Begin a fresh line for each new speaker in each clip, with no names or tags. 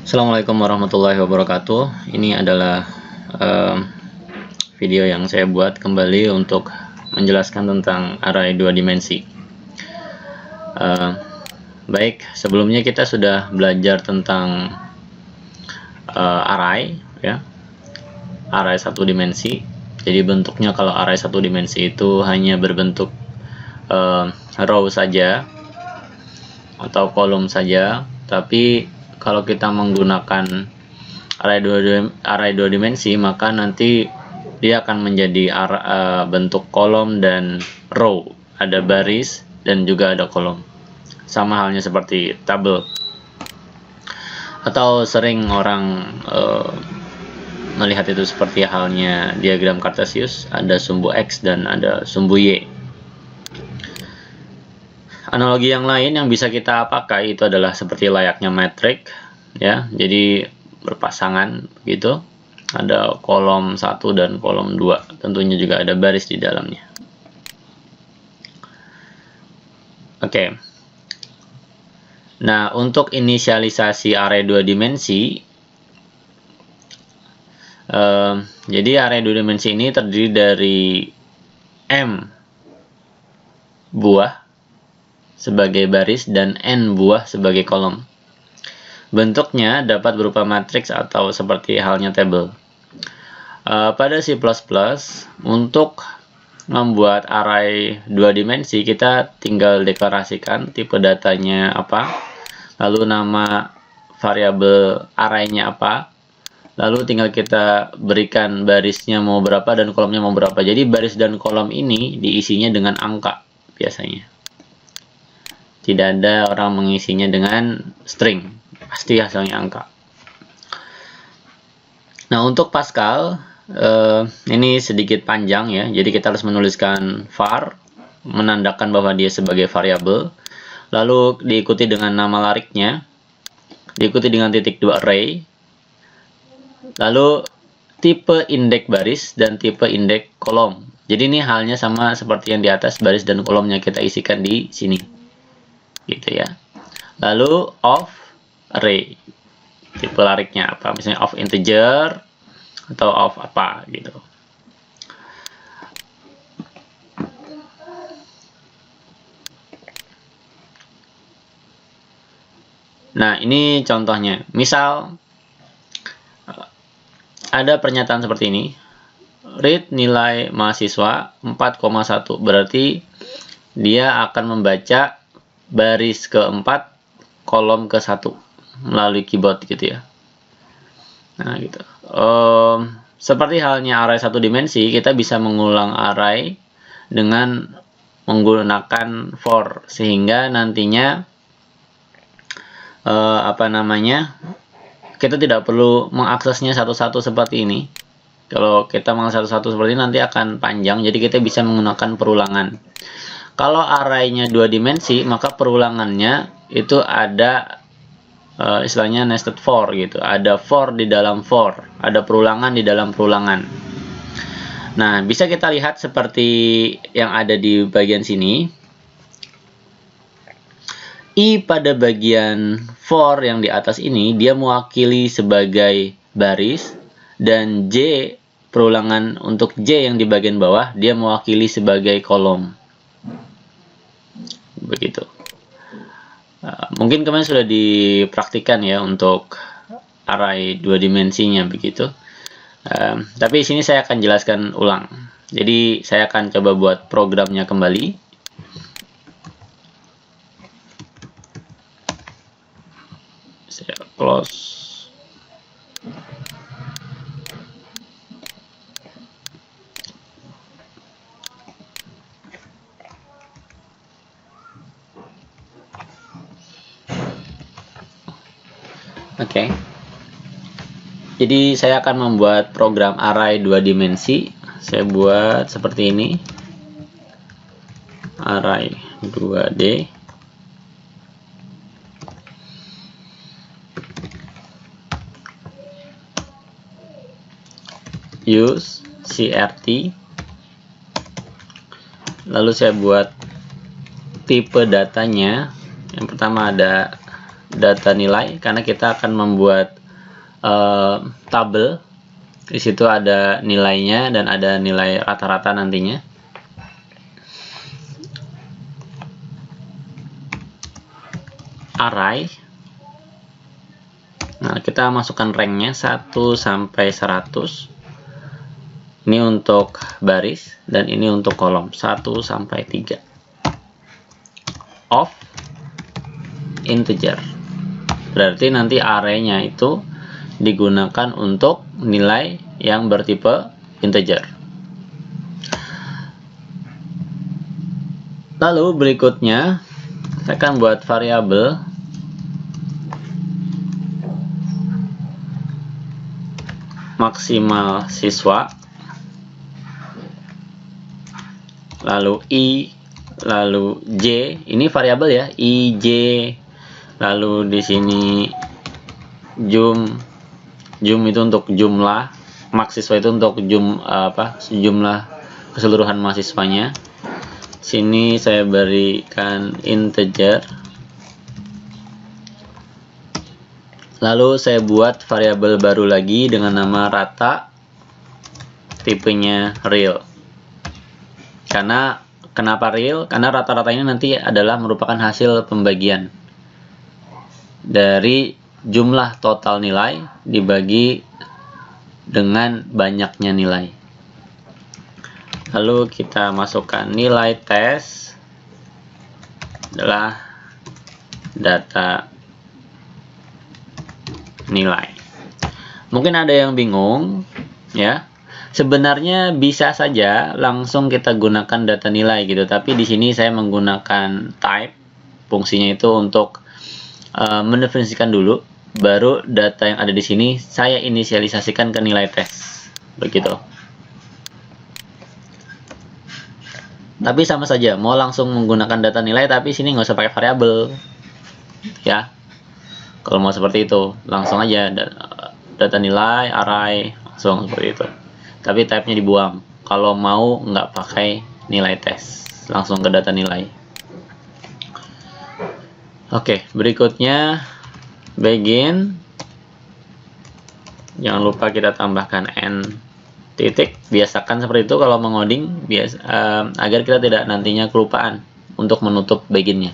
Assalamualaikum warahmatullahi wabarakatuh. Ini adalah video yang saya buat kembali untuk menjelaskan tentang array 2 dimensi. Baik, sebelumnya kita sudah belajar tentang array, ya, array 1 dimensi. Jadi bentuknya kalau array 1 dimensi itu hanya berbentuk row saja atau kolom saja, tapi kalau kita menggunakan array 2 dimensi, maka nanti dia akan menjadi bentuk kolom dan row, ada baris dan juga ada kolom, sama halnya seperti tabel, atau sering orang melihat itu seperti halnya diagram Cartesius, ada sumbu X dan ada sumbu Y. Analogi yang lain yang bisa kita pakai itu adalah seperti layaknya metrik, ya. Jadi berpasangan gitu. Ada kolom 1 dan kolom 2. Tentunya juga ada baris di dalamnya. Oke. Nah, untuk inisialisasi array 2 dimensi, jadi array 2 dimensi ini terdiri dari M buah sebagai baris dan n buah sebagai kolom. Bentuknya dapat berupa matriks atau seperti halnya tabel. Pada C++, untuk membuat array 2 dimensi, kita tinggal deklarasikan tipe datanya apa, lalu nama variabel arraynya apa, lalu tinggal kita berikan barisnya mau berapa dan kolomnya mau berapa. Jadi baris dan kolom ini diisinya dengan angka biasanya. Tidak ada orang mengisinya dengan string, pasti hasilnya angka. Nah, untuk Pascal ini sedikit panjang, ya, jadi kita harus menuliskan var, menandakan bahwa dia sebagai variabel, lalu diikuti dengan nama lariknya, diikuti dengan titik 2 array, lalu tipe indeks baris dan tipe indeks kolom. Jadi ini halnya sama seperti yang di atas, baris dan kolomnya kita isikan di sini, gitu ya. Lalu of array, tipe lariknya apa, misalnya of integer atau of apa gitu. Nah, ini contohnya. Misal ada pernyataan seperti ini, read nilai mahasiswa 4,1, berarti dia akan membaca baris ke-4 kolom ke-1 melalui keyboard, gitu ya. Nah, gitu. Seperti halnya array 1 dimensi, kita bisa mengulang array dengan menggunakan for, sehingga nantinya kita tidak perlu mengaksesnya satu-satu seperti ini. Kalau kita mengakses satu-satu seperti ini nanti akan panjang, jadi kita bisa menggunakan perulangan. Kalau arraynya 2 dimensi, maka perulangannya itu ada istilahnya nested for gitu. Ada for di dalam for, ada perulangan di dalam perulangan. Nah, bisa kita lihat seperti yang ada di bagian sini. I pada bagian for yang di atas ini, dia mewakili sebagai baris, dan J, perulangan untuk J yang di bagian bawah, dia mewakili sebagai kolom. Begitu. Mungkin kemarin sudah dipraktikkan ya untuk array 2 dimensinya begitu. Tapi di sini saya akan jelaskan ulang. Jadi saya akan coba buat programnya kembali. Saya close. Oke. Jadi saya akan membuat program array 2 dimensi. Saya buat seperti ini. Array 2D. Use CRT. Lalu saya buat tipe datanya. Yang pertama ada data nilai karena kita akan membuat tabel. Di situ ada nilainya dan ada nilai rata-rata nantinya. Array. Nah, kita masukkan ranknya 1 sampai 100. Ini untuk baris dan ini untuk kolom 1 sampai 3. Of integer. Berarti nanti array-nya itu digunakan untuk nilai yang bertipe integer. Lalu berikutnya saya akan buat variabel maksimal siswa, lalu i, lalu j. Ini variabel ya, i, j. Lalu di sini jum itu untuk jumlah, max siswa itu untuk jumlah keseluruhan mahasiswanya. Sini saya berikan integer. Lalu saya buat variabel baru lagi dengan nama rata, tipenya real. Kenapa real? Karena rata-rata ini nanti adalah merupakan hasil pembagian dari jumlah total nilai dibagi dengan banyaknya nilai. Lalu kita masukkan nilai tes adalah data nilai. Mungkin ada yang bingung ya. Sebenarnya bisa saja langsung kita gunakan data nilai gitu, tapi di sini saya menggunakan type. Fungsinya itu untuk mendefinisikan dulu, baru data yang ada di sini saya inisialisasikan ke nilai tes. Begitu. Tapi sama saja, mau langsung menggunakan data nilai, tapi sini nggak usah pakai variabel, ya. Kalau mau seperti itu, langsung aja data nilai, array, langsung seperti itu. Tapi type-nya dibuang. Kalau mau nggak pakai nilai tes, langsung ke data nilai. Oke, berikutnya begin. Jangan lupa kita tambahkan n titik. Biasakan seperti itu kalau mengoding, agar kita tidak nantinya kelupaan untuk menutup beginnya.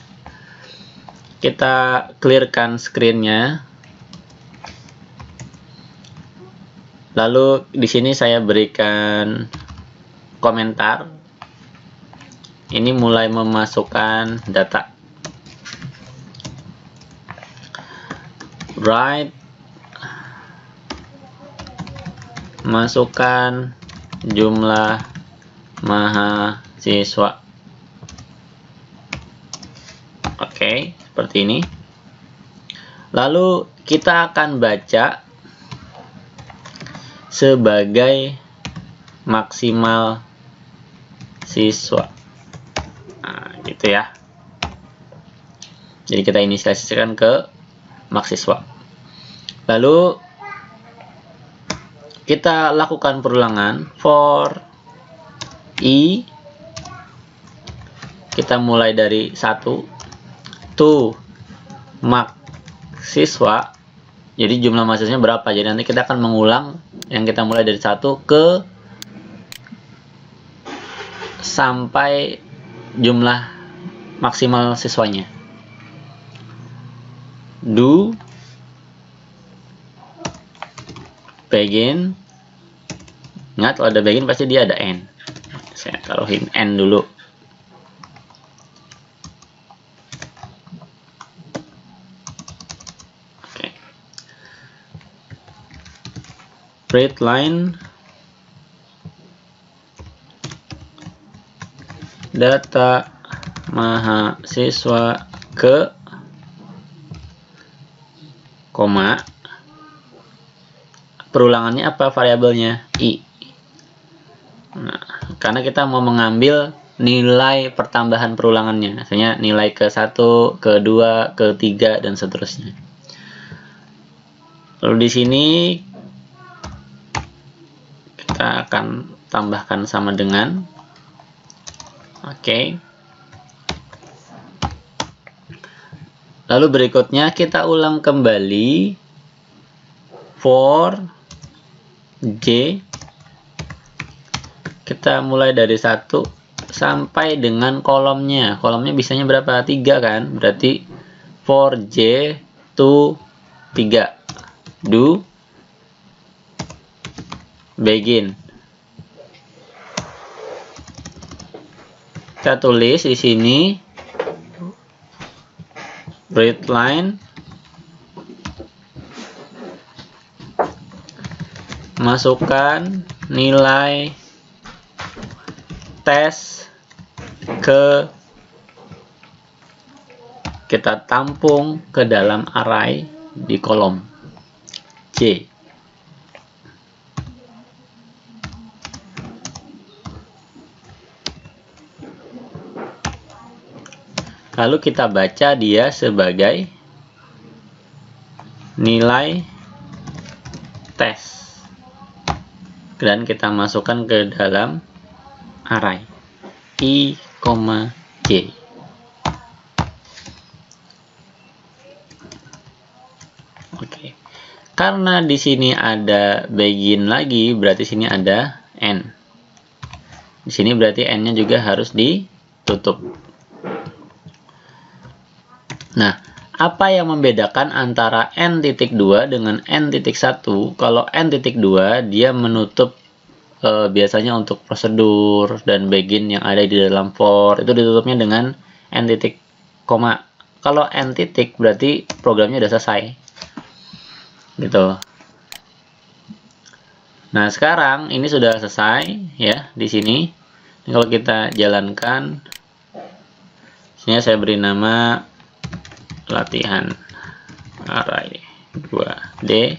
Kita clearkan screen-nya. Lalu di sini saya berikan komentar. Ini mulai memasukkan data. Write, masukkan jumlah mahasiswa. Oke, seperti ini. Lalu kita akan baca sebagai maksimal siswa. Nah, gitu ya. Jadi kita inisialisasikan ke mahasiswa. Lalu kita lakukan perulangan for i, kita mulai dari 1 to max siswa. Jadi jumlah mahasiswanya berapa? Jadi nanti kita akan mengulang yang kita mulai dari 1 ke sampai jumlah maksimal siswanya. Do begin. Ingat, kalau ada begin pasti dia ada n. Saya taruhin n dulu. Oke. Read line data mahasiswa ke koma. Perulangannya apa variabelnya? I. Nah, karena kita mau mengambil nilai pertambahan perulangannya, misalnya nilai ke-1, ke-2, ke-3 dan seterusnya. Lalu di sini kita akan tambahkan sama dengan Lalu berikutnya kita ulang kembali for J. Kita mulai dari 1 sampai dengan kolomnya. Kolomnya bisanya berapa? 3 kan? Berarti for J to 3. Do begin. Kita tulis di sini readline masukkan nilai tes ke, kita tampung ke dalam array di kolom J. Lalu kita baca dia sebagai nilai tes. Dan kita masukkan ke dalam array I, J. Oke. Karena di sini ada begin lagi, berarti sini ada N. Di sini berarti N-nya juga harus ditutup. Nah, apa yang membedakan antara N.2 dengan N.1? Kalau N.2 dia menutup biasanya untuk prosedur dan begin yang ada di dalam for, itu ditutupnya dengan N titik koma. Kalau N titik berarti programnya udah selesai. Gitu. Nah, sekarang ini sudah selesai ya di sini. Kalau kita jalankan, sini saya beri nama latihan array 2D.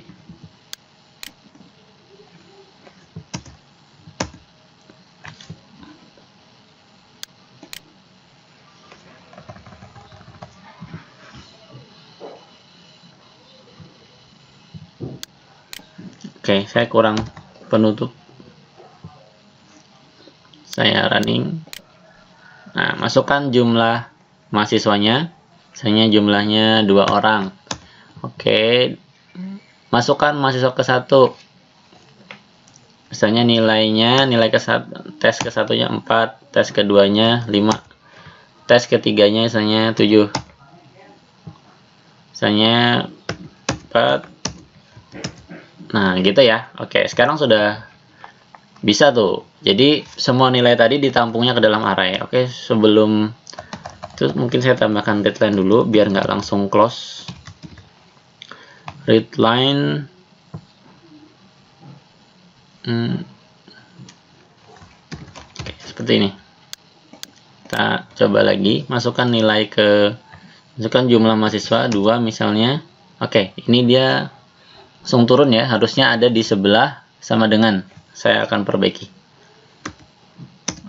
Oke, saya kurang penutup. Saya running. Nah, masukkan jumlah mahasiswanya. Misalnya jumlahnya 2 orang. Oke. Masukkan mahasiswa ke 1. Misalnya nilainya, tes ke 1-nya 4, tes keduanya 5. Tes ketiganya misalnya 7. Misalnya 4. Nah, gitu ya. Oke, sekarang sudah bisa tuh. Jadi semua nilai tadi ditampungnya ke dalam array. Oke, sebelum itu mungkin saya tambahkan readline dulu biar nggak langsung close. Readline Oke, seperti ini. Kita coba lagi, masukkan jumlah mahasiswa 2 misalnya. Oke, ini dia langsung turun ya, harusnya ada di sebelah sama dengan. Saya akan perbaiki.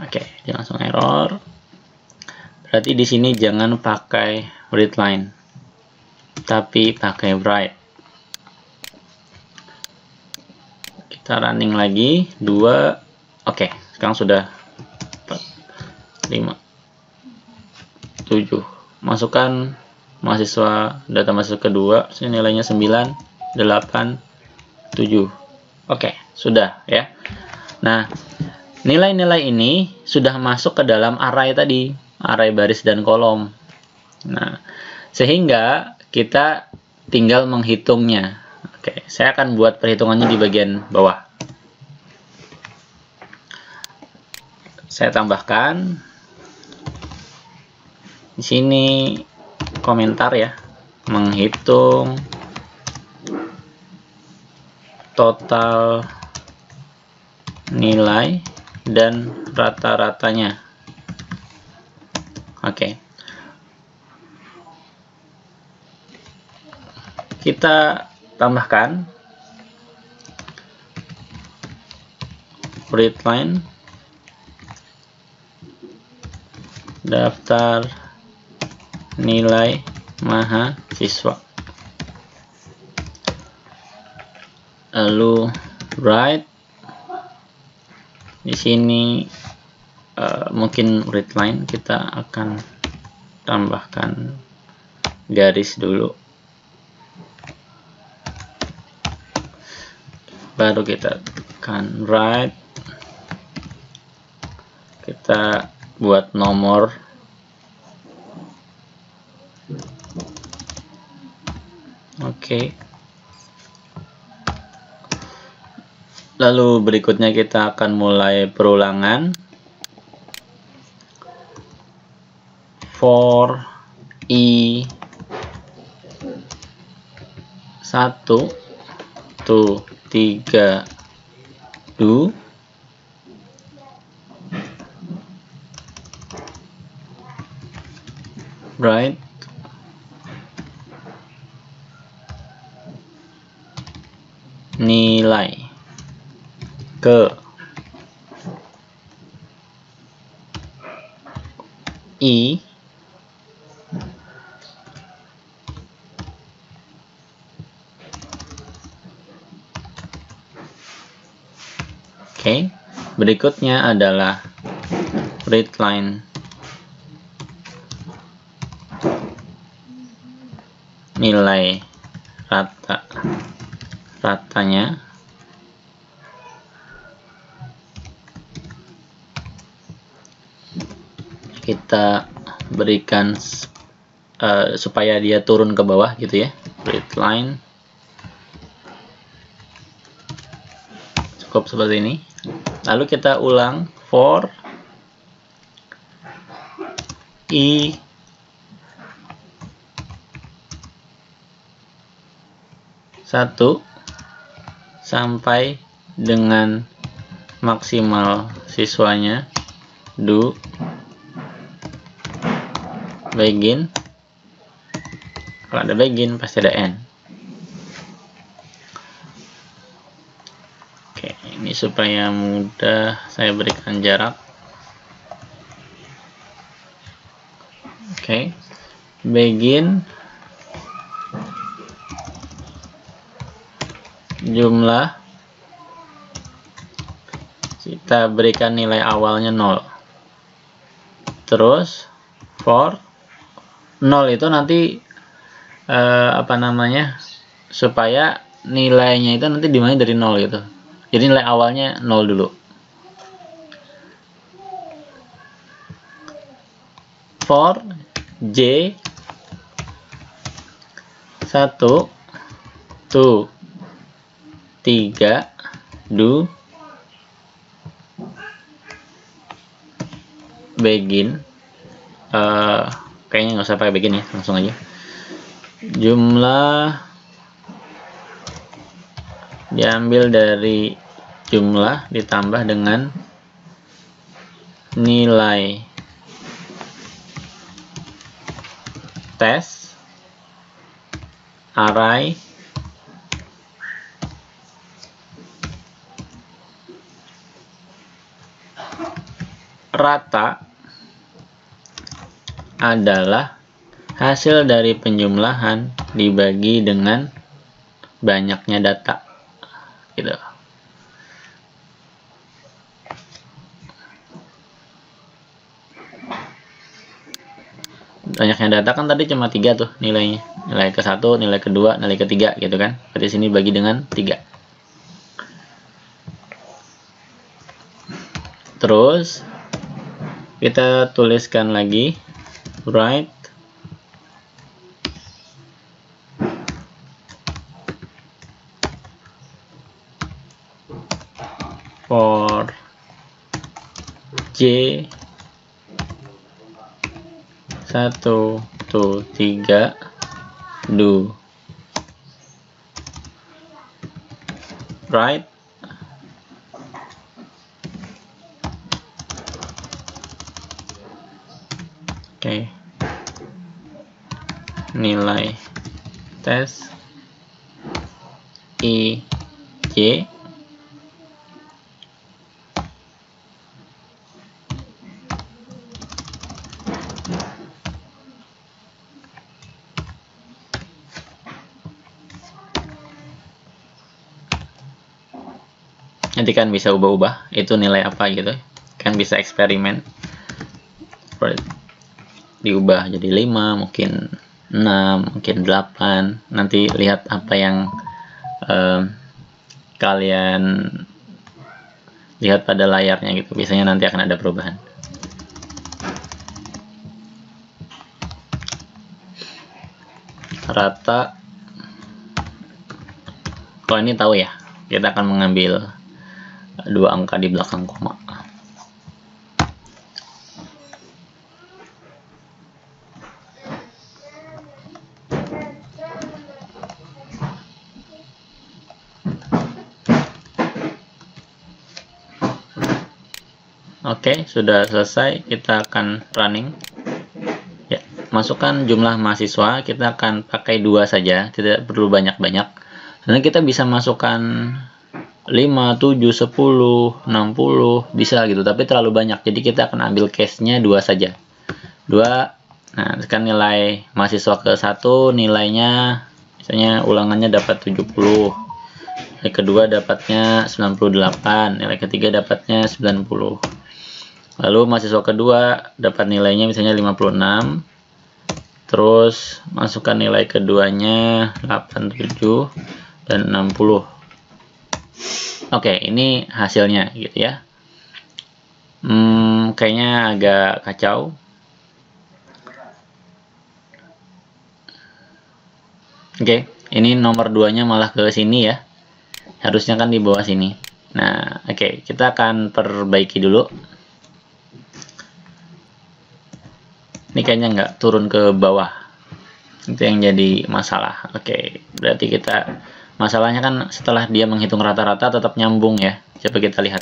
Oke, dia langsung error. Berarti di sini jangan pakai readline, tapi pakai write. Kita running lagi 2. Oke, sekarang sudah 4, 5, 7. Masukkan data mahasiswa kedua, sini nilainya 9, 8, 7. Oke, sudah ya. Nah, nilai-nilai ini sudah masuk ke dalam array tadi, array baris dan kolom. Nah, sehingga kita tinggal menghitungnya. Oke, saya akan buat perhitungannya di bagian bawah. Saya tambahkan di sini komentar ya, menghitung total nilai dan rata-ratanya. Oke. Kita tambahkan readline daftar nilai mahasiswa. Lalu write di sini mungkin readline kita akan tambahkan garis dulu, baru kita tekan right, kita buat nomor. Oke. Lalu berikutnya kita akan mulai perulangan for i 1 to 3 do, right, nilai ke i Oke, berikutnya adalah readline nilai ratanya kita berikan supaya dia turun ke bawah gitu ya, readline cukup seperti ini. Lalu kita ulang for i 1 sampai dengan maksimal siswanya do begin. Kalau ada begin pasti ada end. Oke, ini supaya mudah saya berikan jarak. Oke, begin jumlah, kita berikan nilai awalnya 0. Terus for 0 itu nanti supaya nilainya itu nanti dimulai dari 0 gitu. Jadi nilai awalnya 0 dulu. For j 1 to 3 do begin, kayaknya nggak usah pakai begin ya, langsung aja. Jumlah diambil dari jumlah ditambah dengan nilai tes array rata adalah hasil dari penjumlahan dibagi dengan banyaknya data gitu. Banyaknya data kan tadi cuma 3 tuh nilainya, nilai ke-1, nilai kedua, nilai ketiga gitu kan. Berarti sini bagi dengan 3. Terus kita tuliskan lagi write for j 1 to 3 do right Oke. Nilai tes i j nanti kan bisa ubah-ubah itu nilai apa gitu kan, bisa eksperimen diubah jadi 5 mungkin 6, mungkin 8. Nanti lihat apa yang kalian lihat pada layarnya gitu. Biasanya nanti akan ada perubahan. Rata. Kalau ini tahu ya, kita akan mengambil 2 angka di belakang koma. Oke, sudah selesai. Kita akan running. Ya, masukkan jumlah mahasiswa. Kita akan pakai 2 saja, tidak perlu banyak-banyak. Karena kita bisa masukkan 5, 7, 10, 60, bisa gitu, tapi terlalu banyak. Jadi kita akan ambil case-nya 2 saja. 2. Nah, sekarang nilai mahasiswa ke 1, nilainya misalnya ulangannya dapat 70. Nilai kedua dapatnya 98, nilai ketiga dapatnya 90. Lalu mahasiswa kedua dapat nilainya misalnya 56. Terus masukkan nilai keduanya 87 dan 60. Oke, ini hasilnya gitu ya. Kayaknya agak kacau. Oke, ini nomor 2-nya malah ke sini ya. Harusnya kan di bawah sini. Nah, oke, kita akan perbaiki dulu. Ini kayaknya nggak turun ke bawah. Itu yang jadi masalah. Oke, berarti masalahnya kan setelah dia menghitung rata-rata tetap nyambung ya. Coba kita lihat.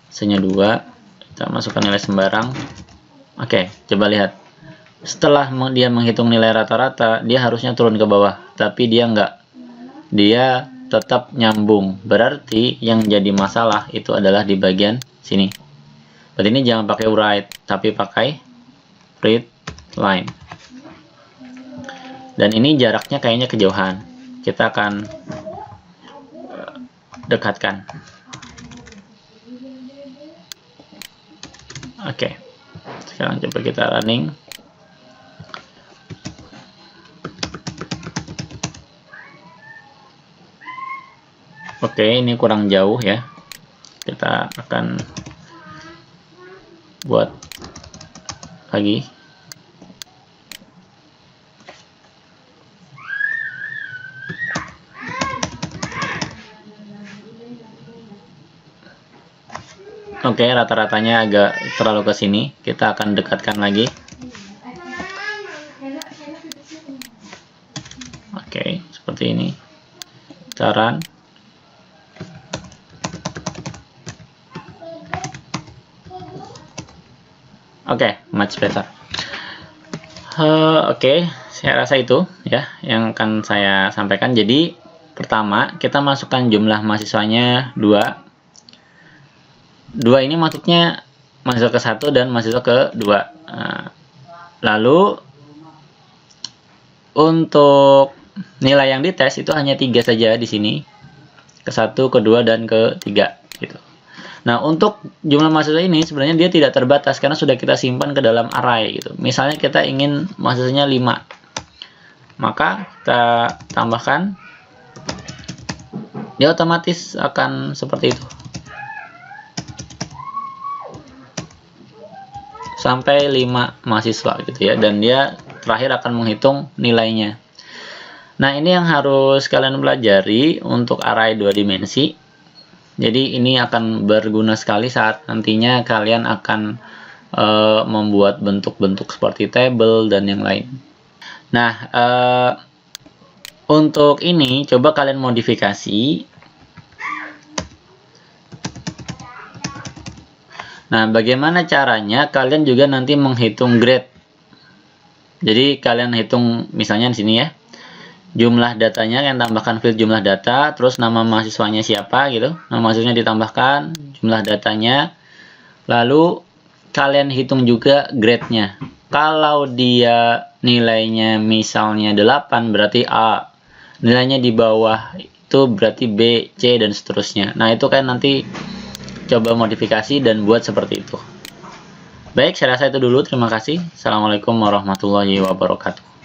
Hasilnya 2. Kita masukkan nilai sembarang. Oke, coba lihat. Setelah dia menghitung nilai rata-rata, dia harusnya turun ke bawah. Tapi dia nggak. Dia tetap nyambung. Berarti yang jadi masalah itu adalah di bagian sini. Berarti ini jangan pakai write, tapi pakai read line. Dan ini jaraknya kayaknya kejauhan. Kita akan dekatkan. Oke. Sekarang coba kita running. Oke, ini kurang jauh ya. Kita akan buat lagi. Oke, rata-ratanya agak terlalu ke sini. Kita akan dekatkan lagi. Oke, seperti ini. Cara. Oke, much better. Oke, saya rasa itu ya yang akan saya sampaikan. Jadi pertama kita masukkan jumlah mahasiswanya 2. 2 ini maksudnya mahasiswa ke 1 dan mahasiswa ke 2. Lalu untuk nilai yang dites itu hanya 3 saja di sini. Ke 1, ke 2, dan ke 3 gitu. Nah, untuk jumlah mahasiswa ini sebenarnya dia tidak terbatas karena sudah kita simpan ke dalam array gitu. Misalnya kita ingin mahasiswanya 5. Maka kita tambahkan. Dia otomatis akan seperti itu. Sampai 5 mahasiswa gitu ya, dan dia terakhir akan menghitung nilainya. Nah, ini yang harus kalian pelajari untuk array 2 dimensi. Jadi ini akan berguna sekali saat nantinya kalian akan membuat bentuk-bentuk seperti table dan yang lain. Nah, untuk ini coba kalian modifikasi. Nah, bagaimana caranya kalian juga nanti menghitung grade. Jadi kalian hitung misalnya di sini ya. Jumlah datanya, kalian tambahkan field jumlah data, terus nama mahasiswanya siapa gitu. Nama mahasiswanya ditambahkan, jumlah datanya. Lalu kalian hitung juga grade-nya. Kalau dia nilainya misalnya 8 berarti A. Nilainya di bawah itu berarti B, C dan seterusnya. Nah, itu kan nanti coba modifikasi dan buat seperti itu. Baik, saya rasa itu dulu. Terima kasih. Assalamualaikum warahmatullahi wabarakatuh.